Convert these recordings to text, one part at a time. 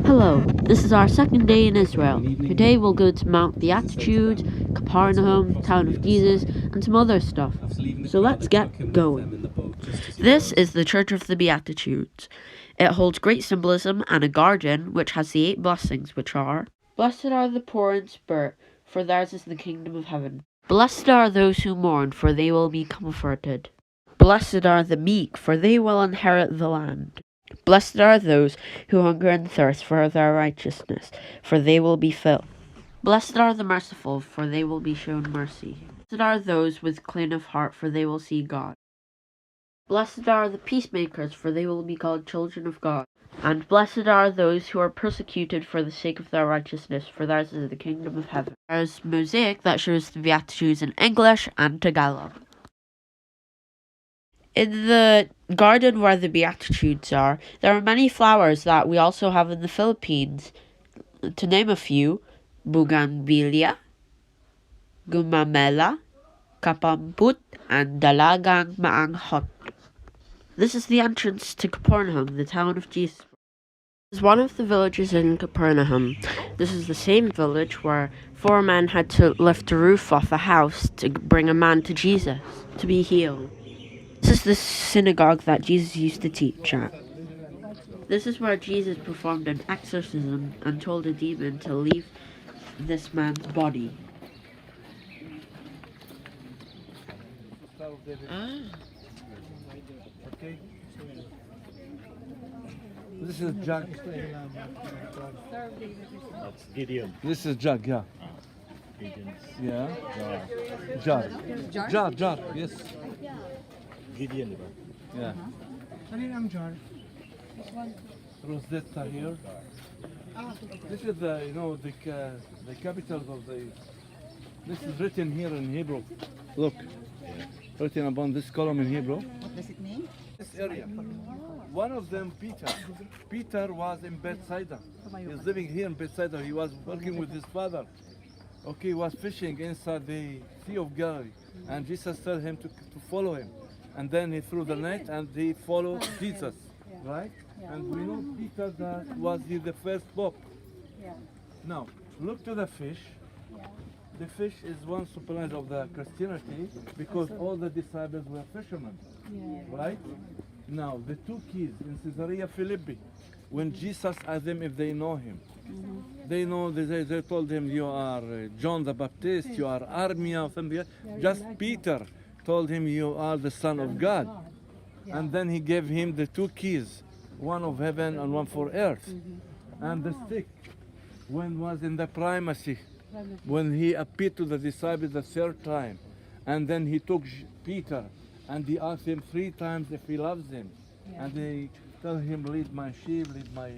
Hello, this is our second day in Israel. Today we'll go to Mount Beatitudes, Capernaum, Town of Jesus, and some other stuff. So let's get going. This is the Church of the Beatitudes. It holds great symbolism and a guardian which has the 8 blessings, which are: Blessed are the poor in spirit, for theirs is the kingdom of heaven. Blessed are those who mourn, for they will be comforted. Blessed are the meek, for they will inherit the land. Blessed are those who hunger and thirst for their righteousness, for they will be filled. Blessed are the merciful, for they will be shown mercy. Blessed are those with clean of heart, for they will see God. Blessed are the peacemakers, for they will be called children of God. And blessed are those who are persecuted for the sake of their righteousness, for theirs is the kingdom of heaven. There's mosaic that shows the Beatitudes in English and Tagalog. In the garden where the Beatitudes are, there are many flowers that we also have in the Philippines. To name a few: bougainvillea, gumamela, kapamput, and dalagang maanghot. This is the entrance to Capernaum, the town of Jesus. This is one of the villages in Capernaum. This is the same village where 4 men had to lift a roof off a house to bring a man to Jesus to be healed. This is the synagogue that Jesus used to teach at. This is where Jesus performed an exorcism and told a demon to leave this man's body. Okay. This is jug. That's Gideon. This is jug, yeah. Gideon's Yeah. jar. Jar. Jar, yes. Gideon, diba? Yeah. Ano jar? Rosetta here. This is the, the capital of the. This is written here in Hebrew. Look, written upon this column in Hebrew. What does it mean? This area. One of them, Peter. Peter was in Bethsaida. He's living here in Bethsaida. He was working with his father. Okay, he was fishing inside the Sea of Galilee, and Jesus told him to follow him. And then he threw the net and he followed Jesus, right? And we know Peter that was he the first pope. Now, look to the fish. The fish is one symbolize of the Christianity because all the disciples were fishermen, right? Now, the 2 keys in Caesarea Philippi, when Jesus asked them if they know him, they know, they told him, you are John the Baptist, you are Armia, or something. Just Peter told him, you are the Son of God. And then he gave him the 2 keys, one of heaven and one for earth. And the stick, when was in the primacy, when he appeared to the disciples the 3rd time, and then he took Peter and he asked him 3 times if he loves him, and they tell him, lead my sheep, lead my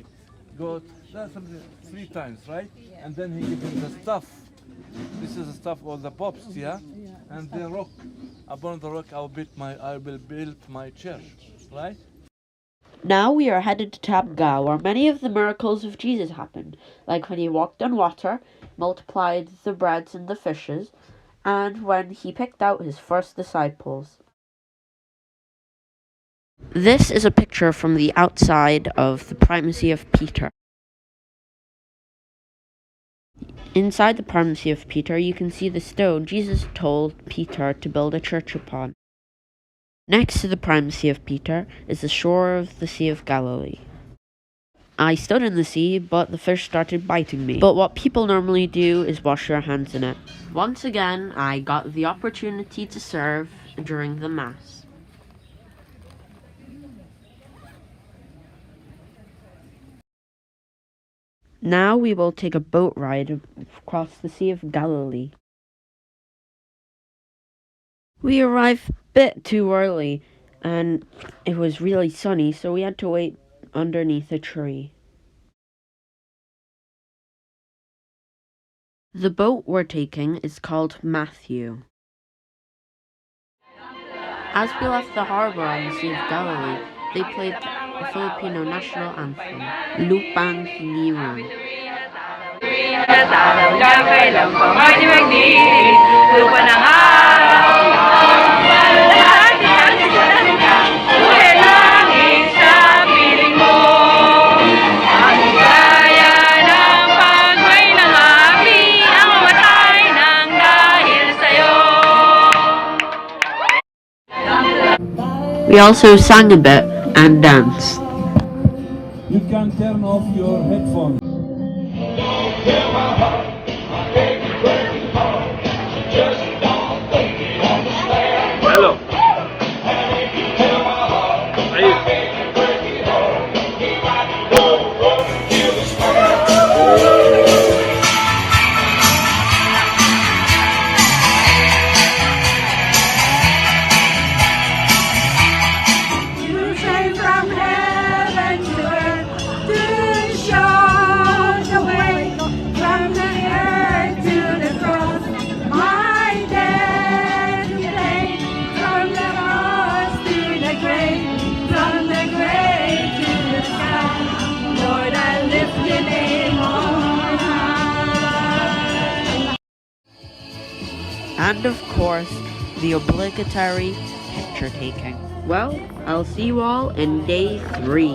goat. That's something 3 times, right? And then he gave him the stuff. This is the stuff of the popes, yeah? And the rock. Upon the rock I will build my church, right? Now we are headed to Tabgha, where many of the miracles of Jesus happened, like when he walked on water, multiplied the breads and the fishes, and when he picked out his first disciples. This is a picture from the outside of the Primacy of Peter. Inside the Primacy of Peter, you can see the stone Jesus told Peter to build a church upon. Next to the Primacy of Peter is the shore of the Sea of Galilee. I stood in the sea, but the fish started biting me. But what people normally do is wash their hands in it. Once again, I got the opportunity to serve during the Mass. Now we will take a boat ride across the Sea of Galilee. We arrived a bit too early, and it was really sunny, so we had to wait underneath a tree. The boat we're taking is called Matthew. As we left the harbor on the Sea of Galilee, they played the Filipino national anthem, Lupang Liwan. Buhay langit sa piling mo, ang ligaya also sang a bit and danced. You can turn off your headphones. Hello. You came from heaven to earth to show the way, from the earth to the cross. My debt you paid, from the cross to the grave, from the grave to the sky. Lord, I lift your name on high. And of course, the obligatory picture taking. Well, I'll see you all in day 3.